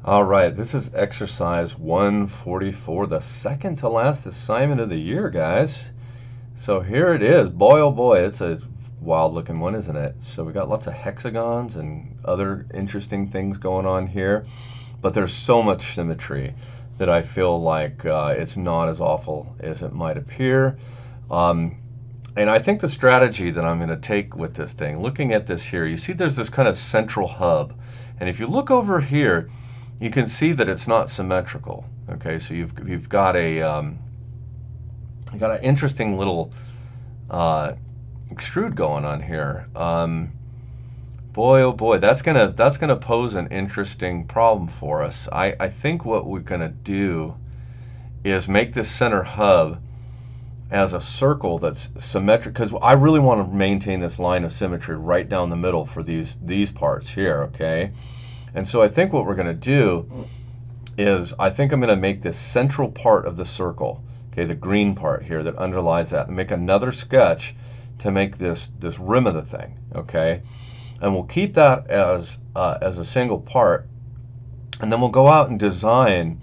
All right, this is exercise 144, the second to last assignment of the year, guys. So here it is. Boy, oh boy, it's a wild looking one, isn't it? So we got lots of hexagons and other interesting things going on here, but there's so much symmetry that I feel like it's not as awful as it might appear. Um, and I think the strategy that I'm going to take with this thing, looking at this here, you see there's this kind of central hub. And if you look over here, you can see that it's not symmetrical. Okay, so you've got a you got an interesting little extrude going on here. Boy, oh boy, that's gonna pose an interesting problem for us. I think what we're gonna do is make this center hub as a circle that's symmetric, because I really want to maintain this line of symmetry right down the middle for these parts here. Okay. And so I think what we're going to do is I think I'm going to make this central part of the circle, okay, the green part here that underlies that, and make another sketch to make this rim of the thing, okay? And we'll keep that as a single part, and then we'll go out and design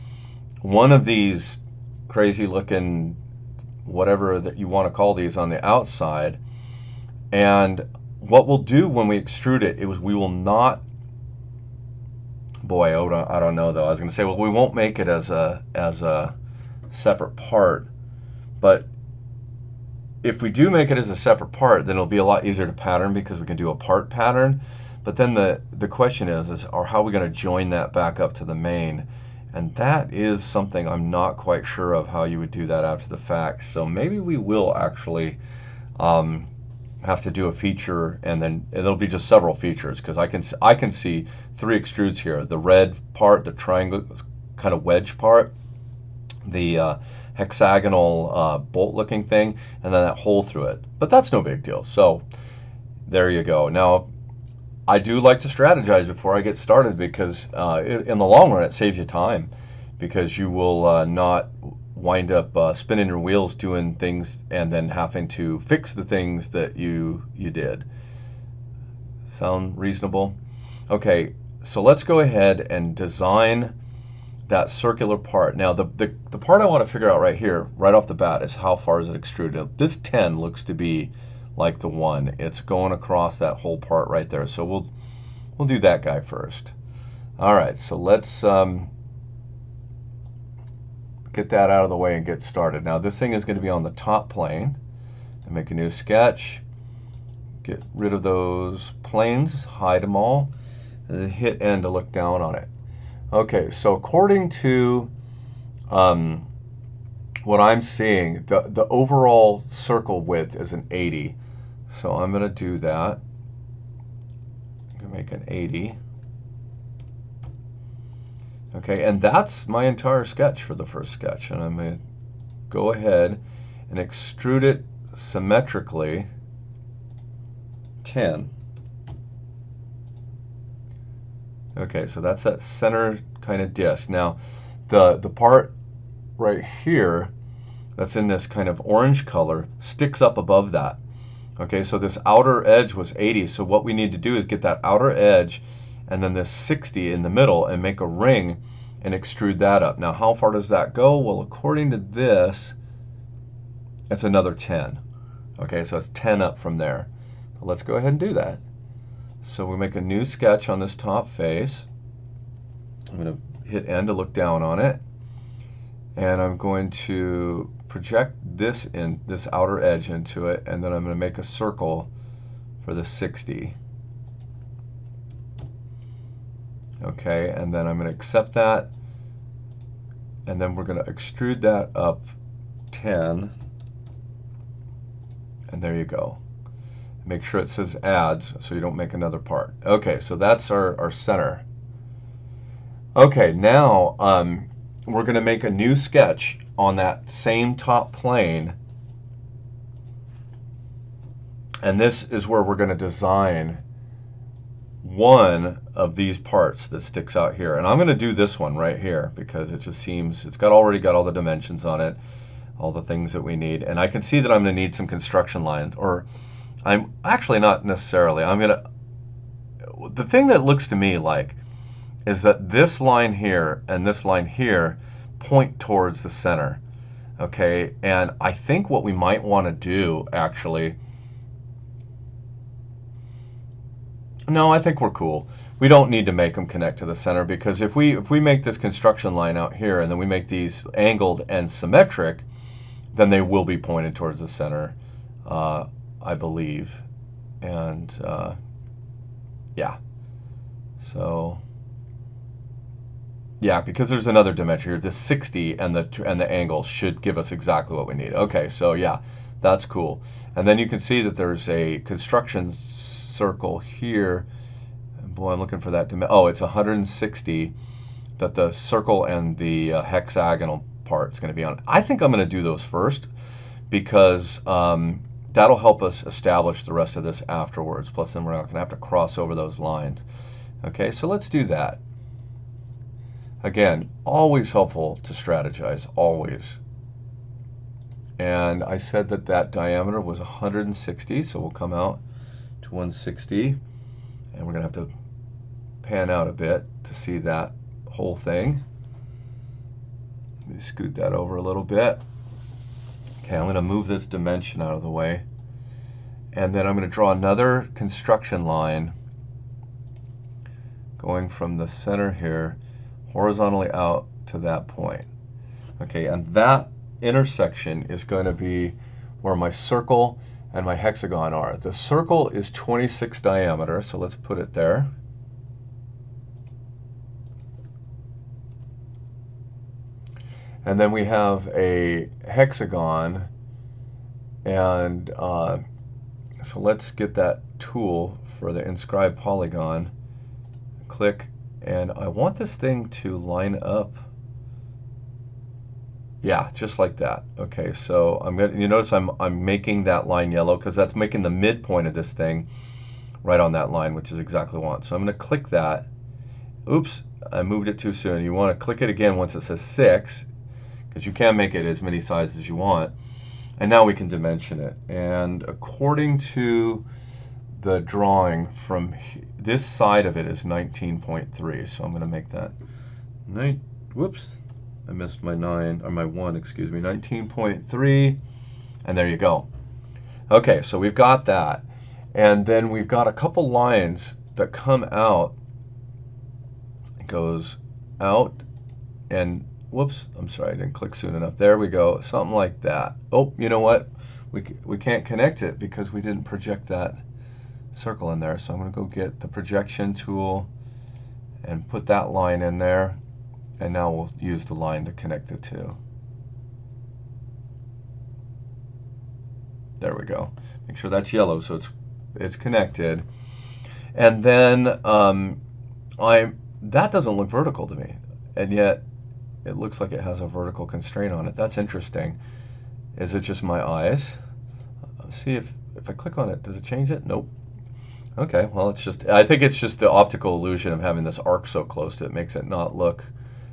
one of these crazy looking whatever that you want to call these on the outside. And what we'll do when we extrude it is we will not, boy, I don't know though. I was going to say, well, we won't make it as a separate part, but if we do make it as a separate part, then it'll be a lot easier to pattern because we can do a part pattern. But then the question is how are we going to join that back up to the main? And that is something I'm not quite sure of how you would do that after the fact. So maybe we will actually have to do a feature, and then it'll be just several features, because I can see three extrudes here: the red part, the triangle kind of wedge part, the hexagonal bolt looking thing, and then that hole through it. But that's no big deal. So there you go. Now I do like to strategize before I get started, because in the long run it saves you time, because you will not wind up spinning your wheels doing things and then having to fix the things that you did. Sound reasonable? Okay, so let's go ahead and design that circular part. Now the part I want to figure out right here, right off the bat, is how far is it extruded. This 10 looks to be like the one. It's going across that whole part right there. So we'll do that guy first. All right, so let's get that out of the way and get started. Now this thing is going to be on the top plane. And make a new sketch. Get rid of those planes, hide them all, and then hit N to look down on it. Okay, so according to what I'm seeing, the overall circle width is an 80. So I'm going to do that. I'm going to make an 80. Okay, and that's my entire sketch for the first sketch. And I'm going to go ahead and extrude it symmetrically 10. Okay, so that's that center kind of disc. Now the part right here that's in this kind of orange color sticks up above that. Okay, so this outer edge was 80, so what we need to do is get that outer edge and then this 60 in the middle and make a ring and extrude that up. Now how far does that go? Well, according to this, it's another 10. Okay, so it's 10 up from there. So let's go ahead and do that. So we make a new sketch on this top face. I'm going to hit N to look down on it, and I'm going to project this outer edge into it, and then I'm going to make a circle for the 60. Okay, and then I'm going to accept that, and then we're going to extrude that up 10, and there you go. Make sure it says adds so you don't make another part. Okay, so that's our center. Okay, now we're going to make a new sketch on that same top plane, and this is where we're going to design one of these parts that sticks out here. And I'm going to do this one right here because it just seems it's already got all the dimensions on it, all the things that we need, and I can see that I'm going to need some construction lines, or I'm actually not necessarily. The thing that looks to me like is that this line here and this line here point towards the center. Okay, and I think what we might want to do actually, no, I think we're cool. We don't need to make them connect to the center, because if we make this construction line out here and then we make these angled and symmetric, then they will be pointed towards the center, I believe. And yeah, so yeah, because there's another dimension here. The 60 and the angle should give us exactly what we need. Okay, so yeah, that's cool. And then you can see that there's a construction circle here. Boy, I'm looking for that. Oh, it's 160 that the circle and the hexagonal part is going to be on. I think I'm going to do those first, because that'll help us establish the rest of this afterwards. Plus, then we're not going to have to cross over those lines. Okay, so let's do that. Again, always helpful to strategize, always. And I said that that diameter was 160, so we'll come out to 160. And we're going to have to pan out a bit to see that whole thing. Let me scoot that over a little bit. Okay, I'm going to move this dimension out of the way. And then I'm going to draw another construction line going from the center here horizontally out to that point. Okay, and that intersection is going to be where my circle and my hexagon are. The circle is 26 diameter, so let's put it there. And then we have a hexagon, and so let's get that tool for the inscribe polygon. Click, and I want this thing to line up. Yeah, just like that. Okay, so I'm gonna, you notice I'm making that line yellow because that's making the midpoint of this thing right on that line, which is exactly what I want. So I'm going to click that. Oops, I moved it too soon. You want to click it again once it says 6, because you can make it as many sizes as you want. And now we can dimension it. And according to the drawing, from this side of it is 19.3. So I'm going to make that whoops, I missed my 9, or my 1, excuse me, 19.3, and there you go. Okay, so we've got that. And then we've got a couple lines that come out. It goes out, and whoops, I'm sorry, I didn't click soon enough. There we go, something like that. Oh, you know what? We can't connect it because we didn't project that circle in there. So I'm going to go get the projection tool and put that line in there. And now we'll use the line to connect the two. There we go. Make sure that's yellow so it's connected. And then that doesn't look vertical to me, and yet it looks like it has a vertical constraint on it. That's interesting. Is it just my eyes? Let's see if I click on it, does it change it? Nope. Okay, well, it's just, I think it's just the optical illusion of having this arc so close to it makes it not look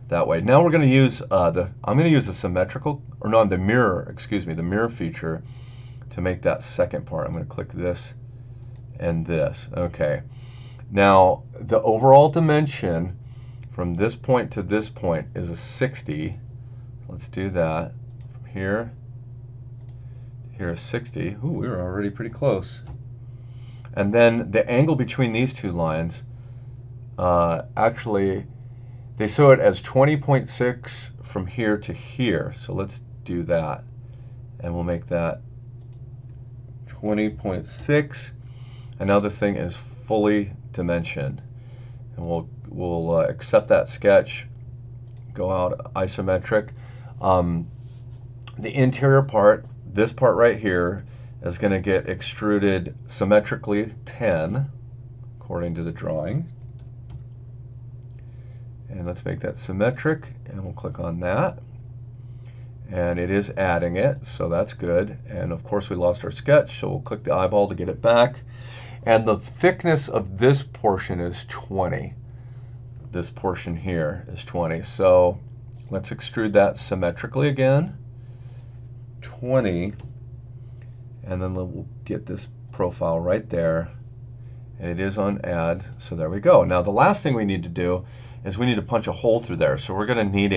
that way. Now we're going to use I'm going to use the symmetrical, or no, the mirror, excuse me, the mirror feature to make that second part. I'm going to click this and this. Okay. Now the overall dimension from this point to this point is a 60. Let's do that. From here to here is 60. Ooh, we were already pretty close. And then the angle between these two lines, actually, they show it as 20.6 from here to here. So let's do that. And we'll make that 20.6. And now this thing is fully dimensioned. And we'll accept that sketch, go out isometric. The interior part, this part right here, is going to get extruded symmetrically 10, according to the drawing. And let's make that symmetric, and we'll click on that. And it is adding it, so that's good. And of course we lost our sketch, so we'll click the eyeball to get it back. And the thickness of this portion is 20. This portion here is 20. So let's extrude that symmetrically again. 20. And then we'll get this profile right there. And it is on add, so there we go. Now the last thing we need to do is we need to punch a hole through there. So we're going to need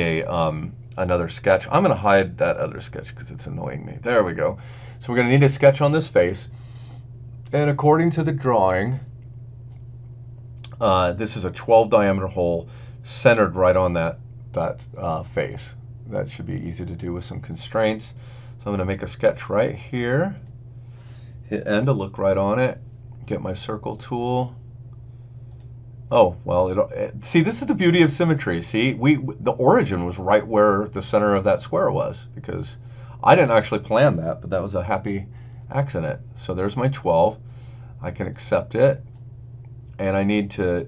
another sketch. I'm going to hide that other sketch because it's annoying me. There we go. So we're going to need a sketch on this face. And according to the drawing, this is a 12 diameter hole centered right on that face. That should be easy to do with some constraints. So I'm going to make a sketch right here. Hit N to look right on it. Get my circle tool. Oh, well, see, this is the beauty of symmetry. See, the origin was right where the center of that square was, because I didn't actually plan that, but that was a happy accident. So there's my 12. I can accept it, and I need to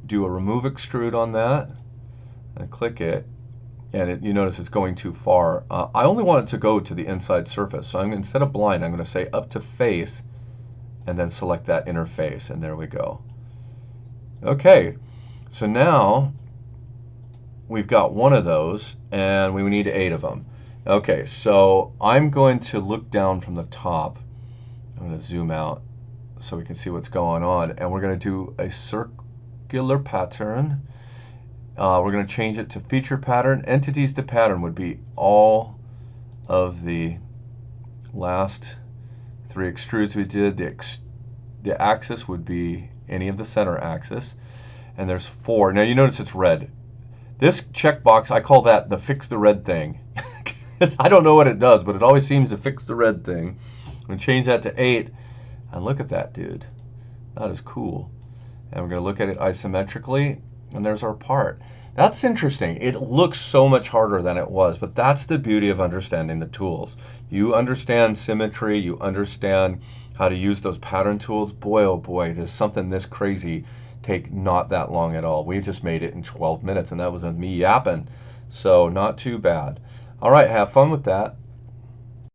do a remove extrude on that, and click it, and you notice it's going too far. I only want it to go to the inside surface, so instead of blind, I'm going to say up to face, and then select that interface, and there we go. Okay, so now we've got one of those, and we need 8 of them. Okay, so I'm going to look down from the top. I'm going to zoom out so we can see what's going on, and we're going to do a circular pattern. We're going to change it to feature pattern. Entities to pattern would be all of the last 3 extrudes we did. The axis would be any of the center axis, and there's 4. Now you notice it's red. This checkbox, I call that the fix the red thing. I don't know what it does, but it always seems to fix the red thing. I'm going to change that to 8, and look at that, dude. That is cool. And we're going to look at it isometrically, and there's our part. That's interesting. It looks so much harder than it was, but that's the beauty of understanding the tools. You understand symmetry, you understand how to use those pattern tools. Boy, oh boy, does something this crazy take not that long at all. We just made it in 12 minutes, and that was with me yapping, so not too bad. All right, have fun with that.